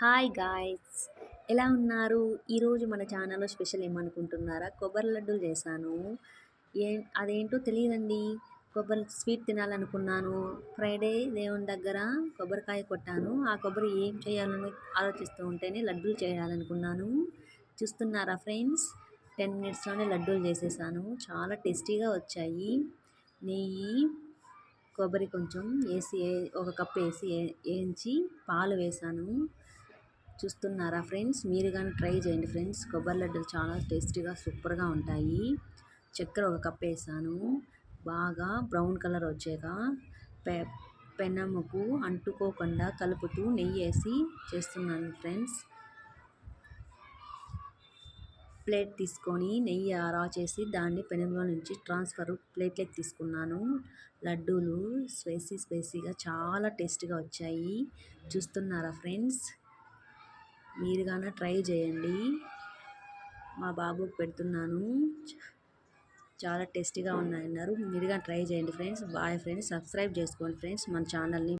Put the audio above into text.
Hi guys, ఎలా ఉన్నారు? ఈరోజు మన ఛానల్లో స్పెషల్ ఏమనుకుంటున్నారా? కొబ్బరి లడ్డూలు చేశాను. అదేంటో తెలియదండి. కొబ్బరి స్వీట్ తినాలనుకున్నాను. ఫ్రైడే దేవుని దగ్గర కొబ్బరికాయ కొట్టాను. ఆ కొబ్బరి ఏం చేయాలని ఆలోచిస్తూ ఉంటేనే లడ్డూలు చేయాలనుకున్నాను. చూస్తున్నారా ఫ్రెండ్స్? 10 మినిట్స్లోనే లడ్డూలు చేసేసాను. చాలా టేస్టీగా వచ్చాయి. నెయ్యి, కొబ్బరి కొంచెం వేసి ఒక కప్ వేసి వేయించి పాలు వేసాను. చూస్తున్నారా ఫ్రెండ్స్? మీరు కానీ ట్రై చేయండి ఫ్రెండ్స్. కొబ్బరి లడ్డూలు చాలా టేస్టీగా సూపర్గా ఉంటాయి. చక్కెర ఒక కప్ వేసాను. బాగా బ్రౌన్ కలర్ వచ్చాక పెనముకు అంటుకోకుండా కలుపుతూ నెయ్యి వేసి చేస్తున్నాను ఫ్రెండ్స్. ప్లేట్ తీసుకొని నెయ్యి ఆరా చేసి దాన్ని పెనంలో నుంచి ప్లేట్లోకి తీసుకున్నాను. లడ్డూలు స్పైసీగా చాలా టేస్టీగా వచ్చాయి. చూస్తున్నారా ఫ్రెండ్స్? మీరు కానీ ట్రై చేయండి. మా బాబుకి పెడుతున్నాను. చాలా టేస్టీగా ఉన్నాయన్నారు. మీరు కానీ ట్రై చేయండి ఫ్రెండ్స్. Bye friends. సబ్స్క్రైబ్ చేసుకోండి ఫ్రెండ్స్ మన ఛానల్ని.